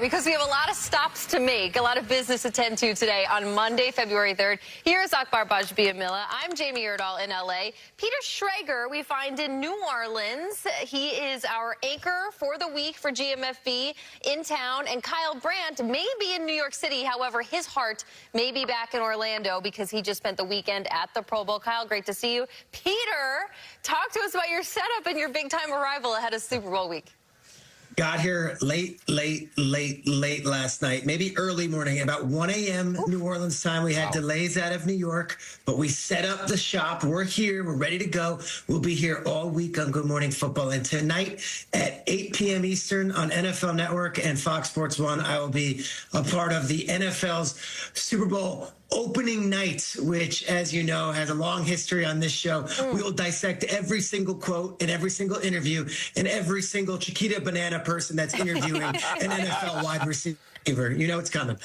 because we have a lot of stops to make, a lot of business to tend to today on Monday, February 3rd. Here is Akbar Bajbiyamila. I'm Jamie Erdahl in L.A. Peter Schrager we find in New Orleans. He is our anchor for the week for GMFB in town. And Kyle Brandt may be in New York City. However, his heart may be back in Orlando because he just spent the weekend at the Pro Bowl. Kyle, great to see you. Peter, talk to us about your setup and your big-time arrival ahead of Super Bowl week. Got here late last night, maybe early morning, about 1 a.m. New Orleans time. We had delays out of New York, but we set up the shop. We're here. We're ready to go. We'll be here all week on Good Morning Football. And tonight at 8 p.m. Eastern on NFL Network and Fox Sports 1, I will be a part of the NFL's Super Bowl opening night, which, as you know, has a long history on this show. We will dissect every single quote and every single interview and every single Chiquita Banana person that's interviewing an NFL wide receiver. You know it's coming.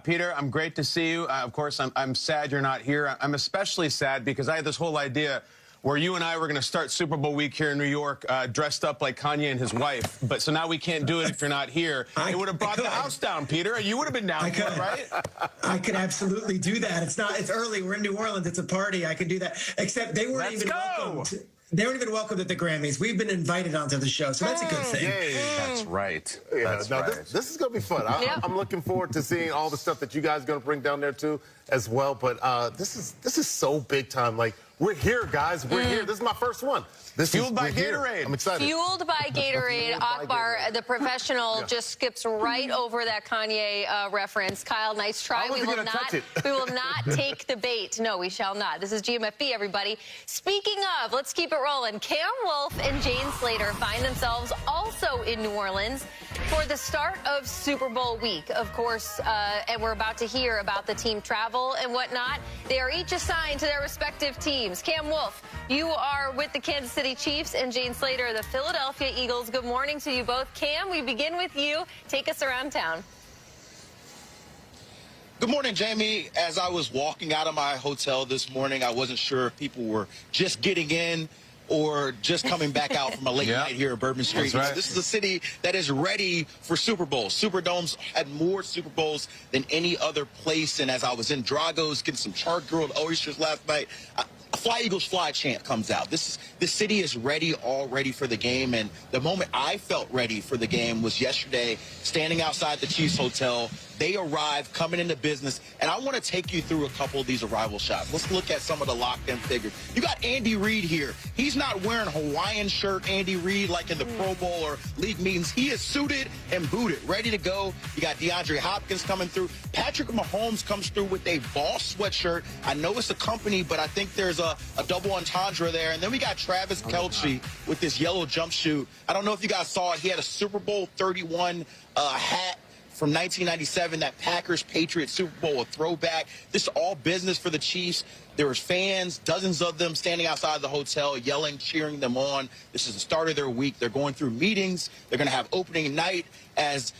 Peter, I'm great to see you. Of course, I'm sad you're not here. I'm especially sad because I had this whole idea where you and I were going to start Super Bowl week here in New York, dressed up like Kanye and his wife. But so now we can't do it if you're not here. It would have brought the house down, Peter. You would have been down for it, right? I could absolutely do that. It's early. We're in New Orleans. It's a party. I can do that. Except they weren't even welcome. They weren't even welcomed at the Grammys. We've been invited onto the show, so that's a good thing. That's right. Yeah, that's right. This is going to be fun. I'm looking forward to seeing all the stuff that you guys are going to bring down there, too, as well. But this is so big time. Like, we're here, guys. We're here. This is my first one. Fueled by Gatorade. I'm excited. Fueled by Gatorade. Akbar, the professional, just skips right over that Kanye reference. Kyle, nice try. We will not take the bait. No, we shall not. This is GMFB, everybody. Speaking of, let's keep it rolling. Cam Wolfe and Jane Slater find themselves also in New Orleans for the start of Super Bowl week, of course, and we're about to hear about the team travel and whatnot. They are each assigned to their respective teams. Cam Wolfe, you are with the Kansas City Chiefs, and Jane Slater, the Philadelphia Eagles. Good morning to you both. Cam, we begin with you. Take us around town. Good morning, Jamie. As I was walking out of my hotel this morning, I wasn't sure if people were just getting in or just coming back out from a late night here at Bourbon Street. Right. This is a city that is ready for Super Bowls. Superdomes had more Super Bowls than any other place, and as I was in Drago's getting some char-grilled oysters last night, Fly Eagles Fly chant comes out. This city is ready already for the game, and the moment I felt ready for the game was yesterday, standing outside the Chiefs Hotel. They arrived, coming into business, and I want to take you through a couple of these arrival shots. Let's look at some of the locked-in figures. You got Andy Reid here. He's not wearing a Hawaiian shirt, Andy Reid, like in the Pro Bowl or league meetings. He is suited and booted, ready to go. You got DeAndre Hopkins coming through. Patrick Mahomes comes through with a Boss sweatshirt. I know it's a company, but I think there's a double entendre there. And then we got Travis Kelce with this yellow jumpsuit. I don't know if you guys saw it. He had a Super Bowl 31 hat from 1997, that Packers-Patriots Super Bowl, a throwback. This is all business for the Chiefs. There was fans, dozens of them, standing outside the hotel, yelling, cheering them on. This is the start of their week. They're going through meetings. They're going to have opening night, as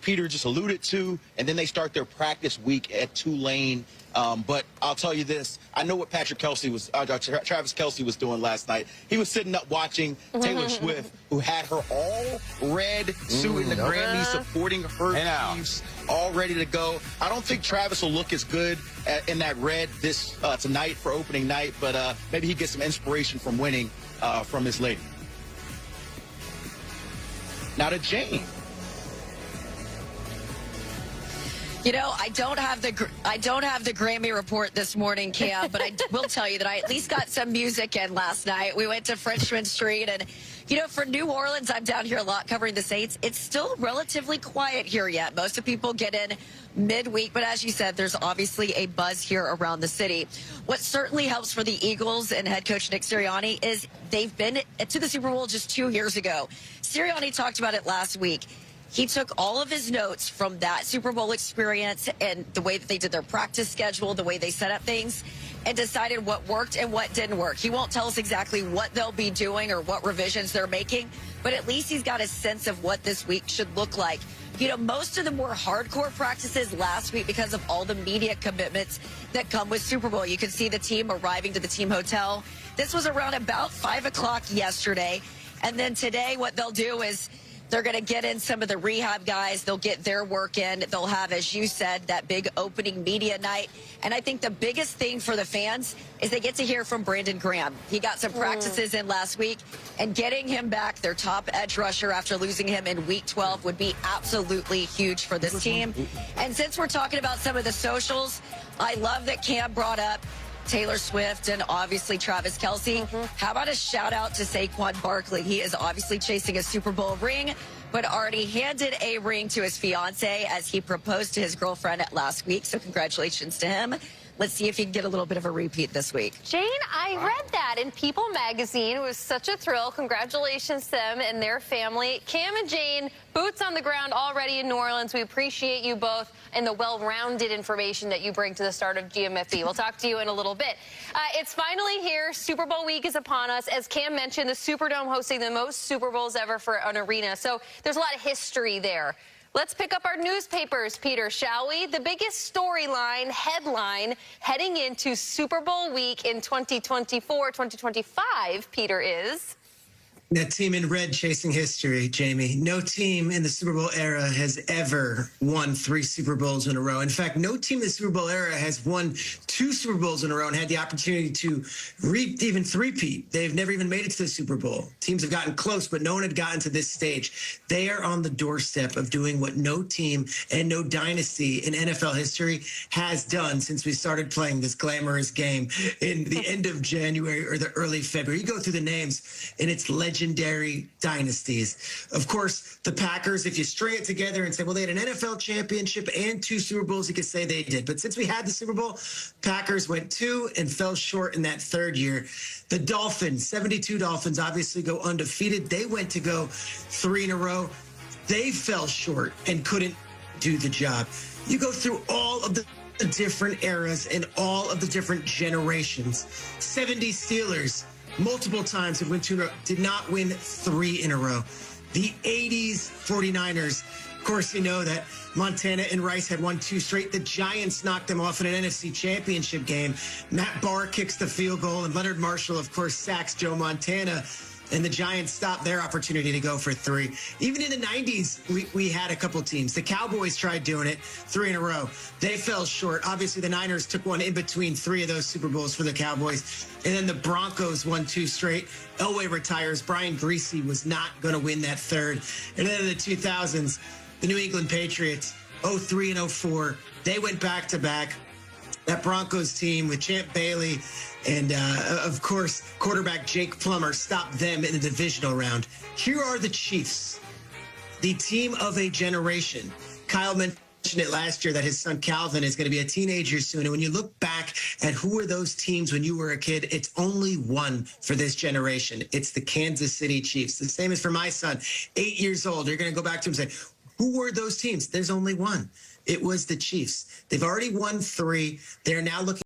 Peter just alluded to, and then they start their practice week at Tulane. But I'll tell you this. I know what Travis Kelce was doing last night. He was sitting up watching Taylor Swift, who had her all-red suit in the Grammys, supporting her Chiefs, all ready to go. I don't think Travis will look as good in that red this tonight for opening night, but maybe he gets some inspiration from winning from his lady. Now to Jane. You know, I don't have the Grammy report this morning, Cam, but I will tell you that I at least got some music in last night. We went to Frenchman Street, and, you know, for New Orleans, I'm down here a lot covering the Saints. It's still relatively quiet here yet. Most of people get in midweek, but as you said, there's obviously a buzz here around the city. What certainly helps for the Eagles and head coach Nick Sirianni is they've been to the Super Bowl just 2 years ago. Sirianni talked about it last week. He took all of his notes from that Super Bowl experience and the way that they did their practice schedule, the way they set up things, and decided what worked and what didn't work. He won't tell us exactly what they'll be doing or what revisions they're making, but at least he's got a sense of what this week should look like. You know, most of the more hardcore practices last week because of all the media commitments that come with Super Bowl. You can see the team arriving to the team hotel. This was around about 5 o'clock yesterday. And then today what they'll do is They're going to get in some of the rehab guys. They'll get their work in. They'll have, as you said, that big opening media night. And I think the biggest thing for the fans is they get to hear from Brandon Graham. He got some practices in last week, and getting him back, their top edge rusher after losing him in week 12, would be absolutely huge for this team. And since we're talking about some of the socials, I love that Cam brought up Taylor Swift and obviously Travis Kelce. How about a shout out to Saquon Barkley? He is obviously chasing a Super Bowl ring, but already handed a ring to his fiance as he proposed to his girlfriend last week. So congratulations to him. Let's see if he can get a little bit of a repeat this week. Jane, I read that in People magazine. It was such a thrill. Congratulations to them and their family. Cam and Jane, boots on the ground already in New Orleans. We appreciate you both and the well-rounded information that you bring to the start of GMFB. We'll talk to you in a little bit. It's finally here. Super Bowl week is upon us. As Cam mentioned, the Superdome hosting the most Super Bowls ever for an arena. So there's a lot of history there. Let's pick up our newspapers, Peter, shall we? The biggest storyline, headline, heading into Super Bowl week in 2024, 2025, Peter, is... That team in red chasing history, Jamie. No team in the Super Bowl era has ever won 3 Super Bowls in a row. In fact, no team in the Super Bowl era has won 2 Super Bowls in a row and had the opportunity to even three-peat. They've never even made it to the Super Bowl. Teams have gotten close, but no one had gotten to this stage. They are on the doorstep of doing what no team and no dynasty in NFL history has done since we started playing this glamorous game in the end of January or the early February. You go through the names, and it's legendary dynasties. Of course, the Packers, if you string it together and say, well, they had an NFL championship and 2 Super Bowls, you could say they did. But since we had the Super Bowl, Packers went 2 and fell short in that 3rd year. The Dolphins, 72 Dolphins, obviously go undefeated. They went to go 3 in a row. They fell short and couldn't do the job. You go through all of the different eras and all of the different generations. 70 Steelers, multiple times did not win 3 in a row. The 80s 49ers, of course, you know that Montana and Rice had won 2 straight. The Giants knocked them off in an NFC championship game. Matt Barr kicks the field goal, and Leonard Marshall, of course, sacks Joe Montana. And the Giants stopped their opportunity to go for 3. Even in the 90s, we had a couple teams. The Cowboys tried doing it 3 in a row. They fell short. Obviously, the Niners took one in between 3 of those Super Bowls for the Cowboys. And then the Broncos won 2 straight. Elway retires. Brian Griese was not going to win that 3rd. And then in the 2000s, the New England Patriots, 03 and 04, they went back-to-back. That Broncos team with Champ Bailey and, of course, quarterback Jake Plummer stopped them in the divisional round. Here are the Chiefs, the team of a generation. Kyle mentioned it last year that his son Calvin is going to be a teenager soon. And when you look back at who were those teams when you were a kid, it's only one for this generation. It's the Kansas City Chiefs. The same as for my son, 8 years old. You're going to go back to him and say, who were those teams? There's only one. It was the Chiefs. They've already won 3. They're now looking